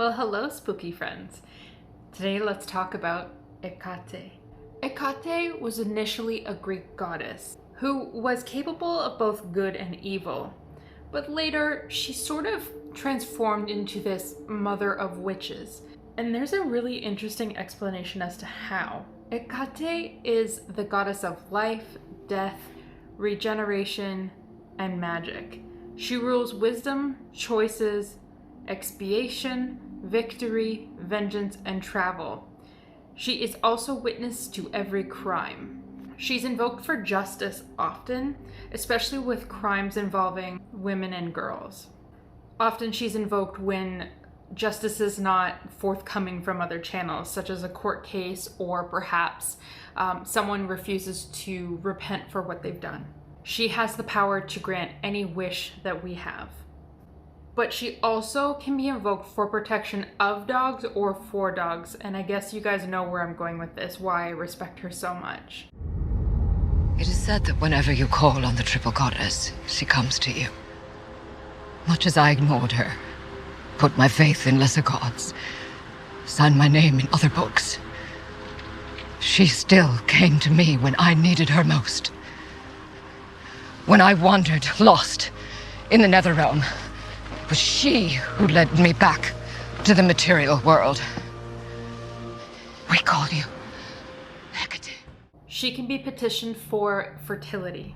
Well, hello, spooky friends. Today, let's talk about Hecate. Hecate was initially a Greek goddess who was capable of both good and evil, but later she sort of transformed into this mother of witches. And there's a really interesting explanation as to how. Hecate is the goddess of life, death, regeneration, and magic. She rules wisdom, choices, expiation, victory, vengeance, and travel. She is also witness to every crime. She's invoked for justice often, especially with crimes involving women and girls. Often she's invoked when justice is not forthcoming from other channels, such as a court case or perhaps someone refuses to repent for what they've done. She has the power to grant any wish that we have. But she also can be invoked for protection of dogs or for dogs. And I guess you guys know where I'm going with this, why I respect her so much. It is said that whenever you call on the triple goddess, she comes to you. Much as I ignored her, put my faith in lesser gods, signed my name in other books, she still came to me when I needed her most. When I wandered, lost, in the Netherrealm, it was she who led me back to the material world. We call you Hecate. She can be petitioned for fertility,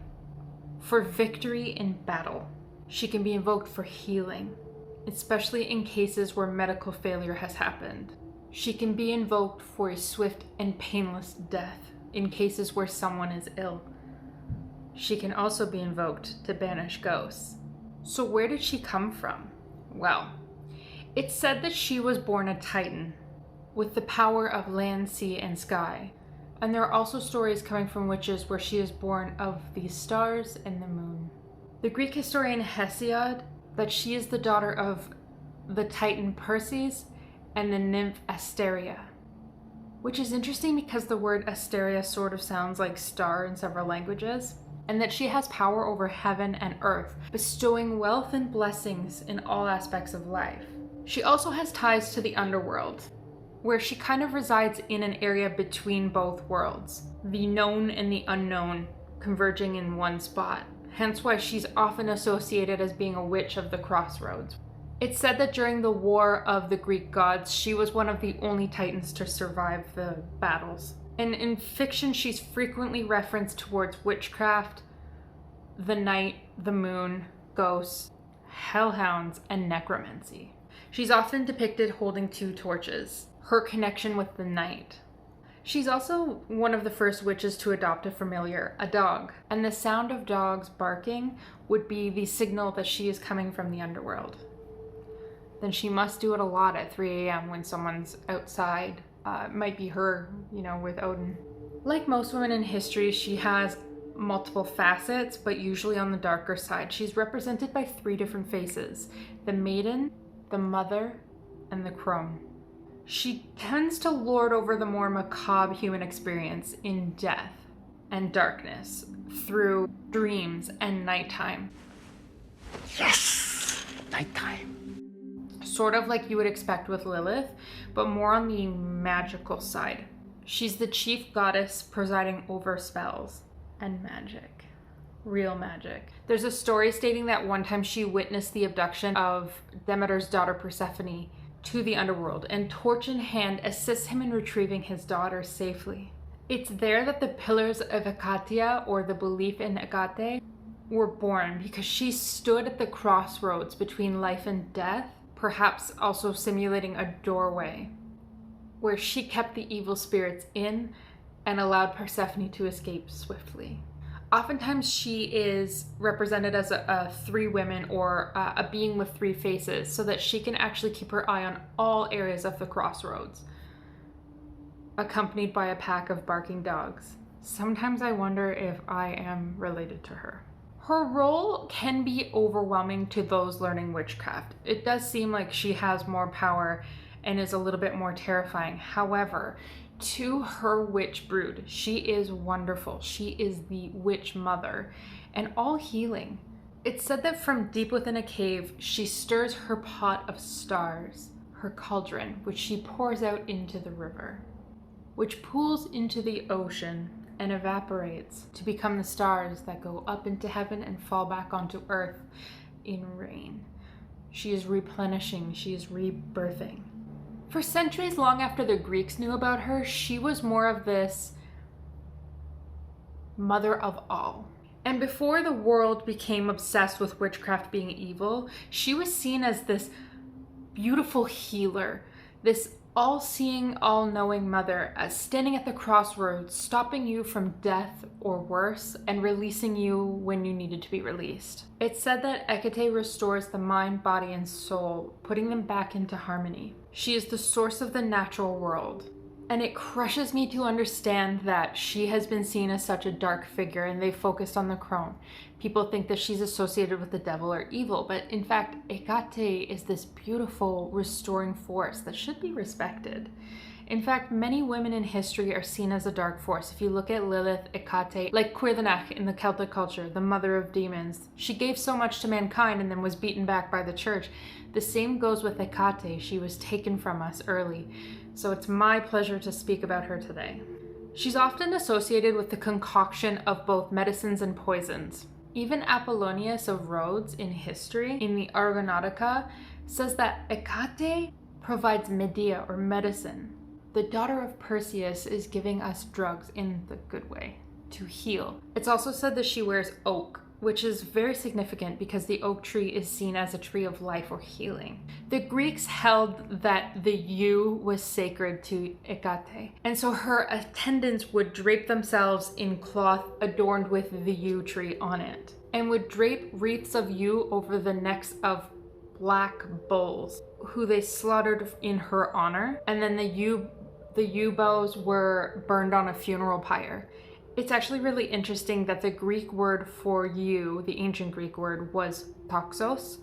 for victory in battle. She can be invoked for healing, especially in cases where medical failure has happened. She can be invoked for a swift and painless death in cases where someone is ill. She can also be invoked to banish ghosts. So where did she come from? Well, it's said that she was born a Titan with the power of land, sea, and sky. And there are also stories coming from witches where she is born of the stars and the moon. The Greek historian Hesiod that she is the daughter of the Titan Perses and the nymph Asteria, which is interesting because the word Asteria sort of sounds like star in several languages, and that she has power over heaven and earth, bestowing wealth and blessings in all aspects of life. She also has ties to the underworld, where she kind of resides in an area between both worlds, the known and the unknown converging in one spot, hence why she's often associated as being a witch of the crossroads. It's said that during the War of the Greek Gods, she was one of the only Titans to survive the battles. And in fiction, she's frequently referenced towards witchcraft, the night, the moon, ghosts, hellhounds, and necromancy. She's often depicted holding two torches, her connection with the night. She's also one of the first witches to adopt a familiar, a dog, and the sound of dogs barking would be the signal that she is coming from the underworld. Then she must do it a lot at 3 a.m. when someone's outside. It might be her, with Odin. Like most women in history, she has multiple facets, but usually on the darker side. She's represented by 3 different faces: the maiden, the mother, and the crone. She tends to lord over the more macabre human experience in death and darkness through dreams and nighttime. Yes! Nighttime. Sort of like you would expect with Lilith, but more on the magical side. She's the chief goddess presiding over spells and magic. Real magic. There's a story stating that one time she witnessed the abduction of Demeter's daughter Persephone to the underworld, and torch in hand assists him in retrieving his daughter safely. It's there that the pillars of Hecatia, or the belief in Hecate, were born, because she stood at the crossroads between life and death, perhaps also simulating a doorway, where she kept the evil spirits in and allowed Persephone to escape swiftly. Oftentimes she is represented as a 3 women or a being with 3 faces, so that she can actually keep her eye on all areas of the crossroads, accompanied by a pack of barking dogs. Sometimes I wonder if I am related to her. Her role can be overwhelming to those learning witchcraft. It does seem like she has more power and is a little bit more terrifying. However, to her witch brood, she is wonderful. She is the witch mother and all healing. It's said that from deep within a cave, she stirs her pot of stars, her cauldron, which she pours out into the river, which pools into the ocean and evaporates to become the stars that go up into heaven and fall back onto earth in rain. She is replenishing, she is rebirthing. For centuries long after the Greeks knew about her, she was more of this mother of all. And before the world became obsessed with witchcraft being evil, she was seen as this beautiful healer, this all-seeing, all-knowing mother, as standing at the crossroads, stopping you from death or worse, and releasing you when you needed to be released. It's said that Hecate restores the mind, body, and soul, putting them back into harmony. She is the source of the natural world. And it crushes me to understand that she has been seen as such a dark figure, and they focused on the crone. People think that she's associated with the devil or evil, but in fact, Hecate is this beautiful, restoring force that should be respected. In fact, many women in history are seen as a dark force. If you look at Lilith, Hecate, like Cuidanach in the Celtic culture, the mother of demons, she gave so much to mankind and then was beaten back by the church. The same goes with Hecate. She was taken from us early. So it's my pleasure to speak about her today. She's often associated with the concoction of both medicines and poisons. Even Apollonius of Rhodes in history, in the Argonautica, says that Hecate provides Medea, or medicine. The daughter of Perseus is giving us drugs in the good way, to heal. It's also said that she wears oak, which is very significant because the oak tree is seen as a tree of life or healing. The Greeks held that the yew was sacred to Hecate, and so her attendants would drape themselves in cloth adorned with the yew tree on it, and would drape wreaths of yew over the necks of black bulls, who they slaughtered in her honor, and then the yew boughs were burned on a funeral pyre. It's actually really interesting that the Greek word for yew, the ancient Greek word, was toxos,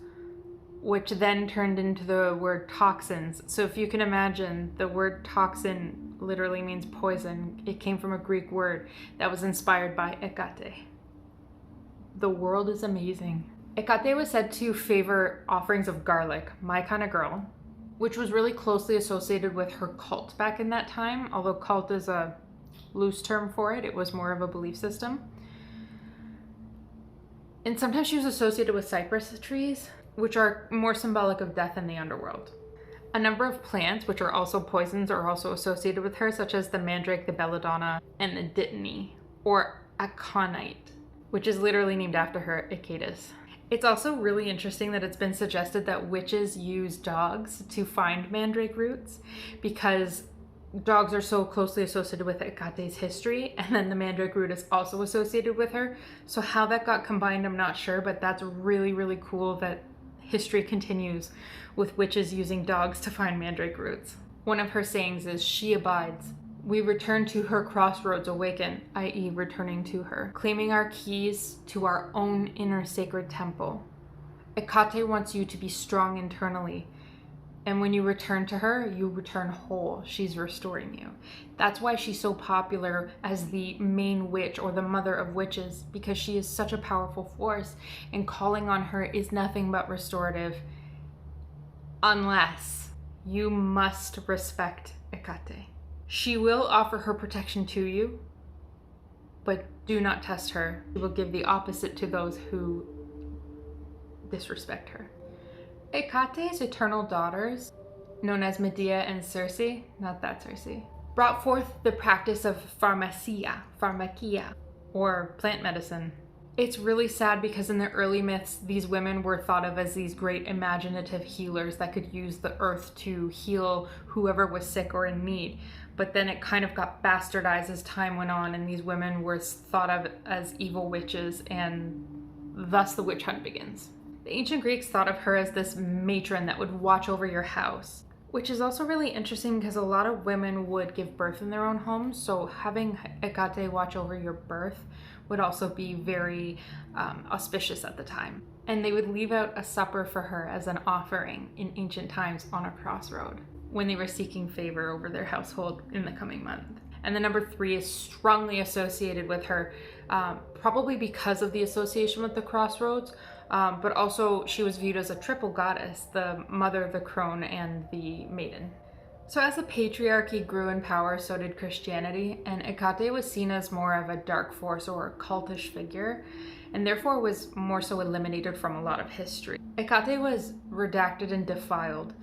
which then turned into the word toxins. So if you can imagine, the word toxin literally means poison. It came from a Greek word that was inspired by Hecate. The world is amazing. Hecate was said to favor offerings of garlic, my kind of girl, which was really closely associated with her cult back in that time, although cult is a loose term for it. It was more of a belief system. And sometimes she was associated with cypress trees, which are more symbolic of death in the underworld. A number of plants, which are also poisons, are also associated with her, such as the mandrake, the belladonna, and the dittany, or aconite, which is literally named after her, Hecates. It's also really interesting that it's been suggested that witches use dogs to find mandrake roots, because dogs are so closely associated with Hecate's history, and then the mandrake root is also associated with her. So how that got combined, I'm not sure, but that's really, really cool that history continues with witches using dogs to find mandrake roots. One of her sayings is, "She abides. We return to her crossroads awaken," i.e. returning to her, claiming our keys to our own inner sacred temple. Hecate wants you to be strong internally, and when you return to her, you return whole. She's restoring you. That's why she's so popular as the main witch, or the mother of witches, because she is such a powerful force, and calling on her is nothing but restorative, unless you must respect Hecate. She will offer her protection to you, but do not test her. She will give the opposite to those who disrespect her. Hecate's eternal daughters, known as Medea and Circe, not that Circe, brought forth the practice of pharmakia, or plant medicine. It's really sad because in the early myths, these women were thought of as these great imaginative healers that could use the earth to heal whoever was sick or in need. But then it kind of got bastardized as time went on, and these women were thought of as evil witches, and thus the witch hunt begins. The ancient Greeks thought of her as this matron that would watch over your house, which is also really interesting because a lot of women would give birth in their own homes, so having Hecate watch over your birth would also be very auspicious at the time. And they would leave out a supper for her as an offering in ancient times on a crossroad when they were seeking favor over their household in the coming month. And the number 3 is strongly associated with her, probably because of the association with the crossroads, but also she was viewed as a triple goddess, the mother, the crone, and the maiden. So as the patriarchy grew in power, so did Christianity, and Hecate was seen as more of a dark force or a cultish figure, and therefore was more so eliminated from a lot of history. Hecate was redacted and defiled.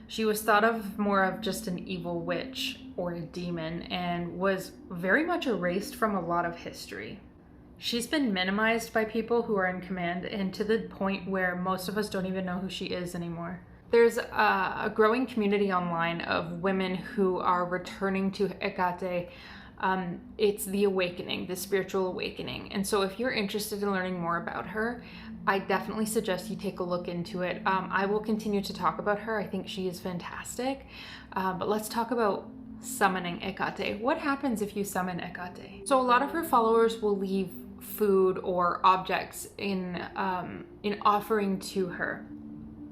She was thought of more of just an evil witch or a demon, and was very much erased from a lot of history. She's been minimized by people who are in command, and to the point where most of us don't even know who she is anymore. There's a growing community online of women who are returning to Hecate. It's the awakening, the spiritual awakening. And so if you're interested in learning more about her, I definitely suggest you take a look into it. I will continue to talk about her. I think she is fantastic. But let's talk about summoning Hecate. What happens if you summon Hecate? So a lot of her followers will leave food or objects in offering to her.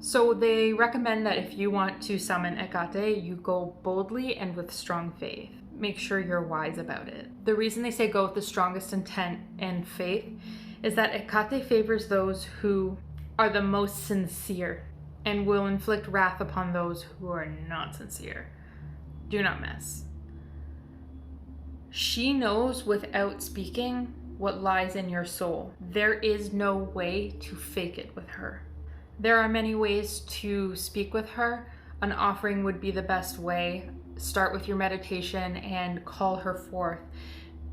So they recommend that if you want to summon Hecate, you go boldly and with strong faith. Make sure you're wise about it. The reason they say go with the strongest intent and faith is that Hecate favors those who are the most sincere and will inflict wrath upon those who are not sincere. Do not mess. She knows without speaking what lies in your soul. There is no way to fake it with her. There are many ways to speak with her. An offering would be the best way. Start with your meditation and call her forth.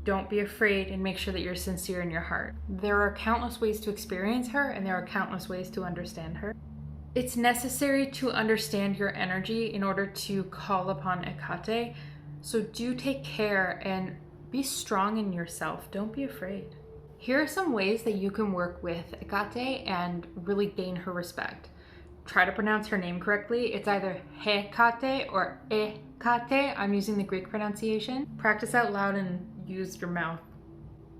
Don't be afraid, and make sure that you're sincere in your heart. There are countless ways to experience her, and there are countless ways to understand her. It's necessary to understand your energy in order to call upon Hecate. So do take care and be strong in yourself. Don't be afraid. Here are some ways that you can work with Hecate and really gain her respect. Try to pronounce her name correctly. It's either Hecate or Hecate. I'm using the Greek pronunciation. Practice out loud and use your mouth.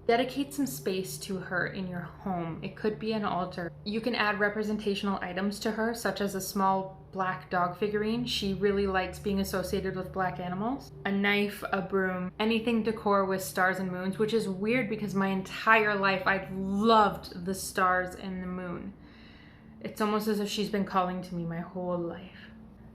Dedicate some space to her in your home. It could be an altar. You can add representational items to her, such as a small black dog figurine. She really likes being associated with black animals. A knife, a broom, anything decor with stars and moons, which is weird because my entire life I've loved the stars and the moon. It's almost as if she's been calling to me my whole life.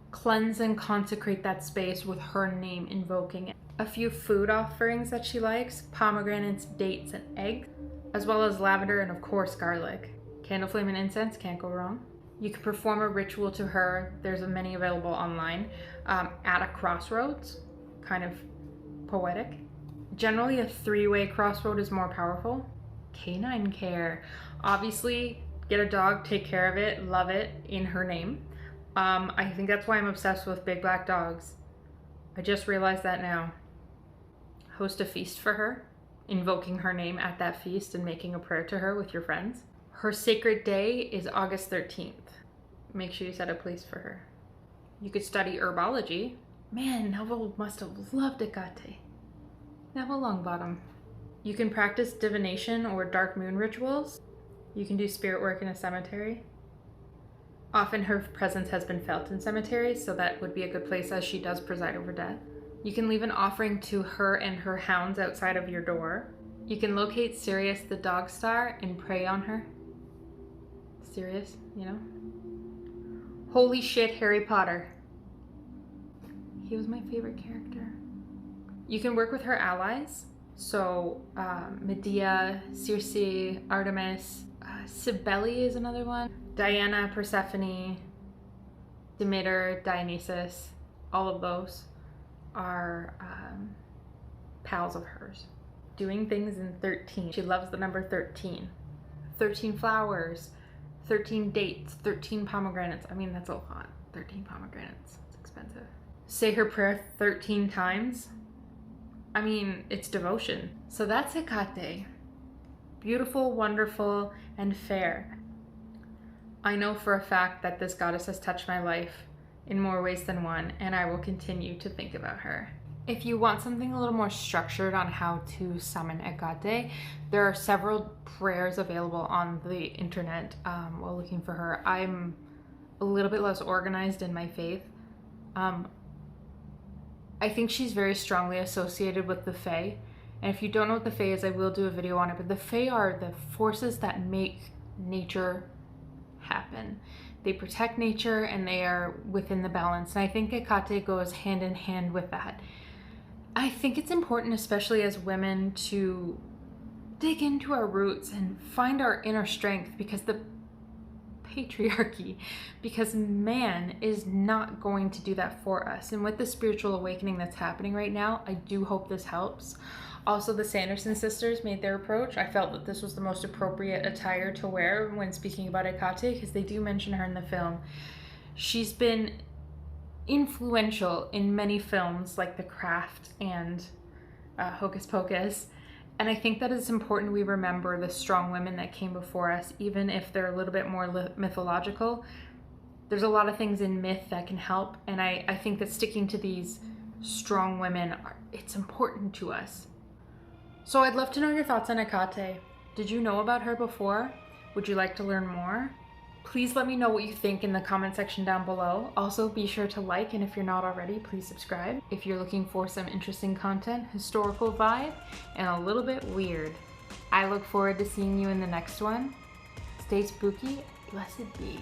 Cleanse and consecrate that space with her name, invoking it. A few food offerings that she likes: pomegranates, dates, and eggs, as well as lavender and of course garlic. Candle flame and incense, can't go wrong. You can perform a ritual to her. There's many available online. At a crossroads, kind of poetic. Generally a 3-way crossroad is more powerful. Canine care. Obviously, get a dog, take care of it, love it in her name. I think that's why I'm obsessed with big black dogs. I just realized that now. Host a feast for her, invoking her name at that feast and making a prayer to her with your friends. Her sacred day is August 13th. Make sure you set a place for her. You could study herbology. Man, Neville must have loved Hecate. Neville Longbottom. You can practice divination or dark moon rituals. You can do spirit work in a cemetery. Often her presence has been felt in cemeteries, so that would be a good place as she does preside over death. You can leave an offering to her and her hounds outside of your door. You can locate Sirius the dog star and pray on her. Sirius, you know? Holy shit, Harry Potter. He was my favorite character. You can work with her allies. So Medea, Circe, Artemis, Cybele is another one. Diana, Persephone, Demeter, Dionysus, all of those are pals of hers. Doing things in 13. She loves the number 13. 13 flowers, 13 dates, 13 pomegranates. I mean, that's a lot. 13 pomegranates. It's expensive. Say her prayer 13 times. I mean, it's devotion. So that's Hecate. Beautiful, wonderful, and fair. I know for a fact that this goddess has touched my life in more ways than one, and I will continue to think about her. If you want something a little more structured on how to summon Hecate, there are several prayers available on the internet while looking for her. I'm a little bit less organized in my faith. I think she's very strongly associated with the Fae. And if you don't know what the Fae is, I will do a video on it. But the Fae are the forces that make nature happen. They protect nature and they are within the balance. And I think Hecate goes hand in hand with that. I think it's important, especially as women, to dig into our roots and find our inner strength, because the patriarchy, because man is not going to do that for us. And with the spiritual awakening that's happening right now, I do hope this helps. Also, the Sanderson sisters made their approach. I felt that this was the most appropriate attire to wear when speaking about Hecate, because they do mention her in the film. She's been influential in many films like The Craft and Hocus Pocus. And I think that it's important we remember the strong women that came before us, even if they're a little bit more mythological. There's a lot of things in myth that can help, and I think that sticking to these strong women, it's important to us. So I'd love to know your thoughts on Hecate. Did you know about her before? Would you like to learn more? Please let me know what you think in the comment section down below. Also, be sure to like, and if you're not already, please subscribe. If you're looking for some interesting content, historical vibe, and a little bit weird. I look forward to seeing you in the next one. Stay spooky, blessed be.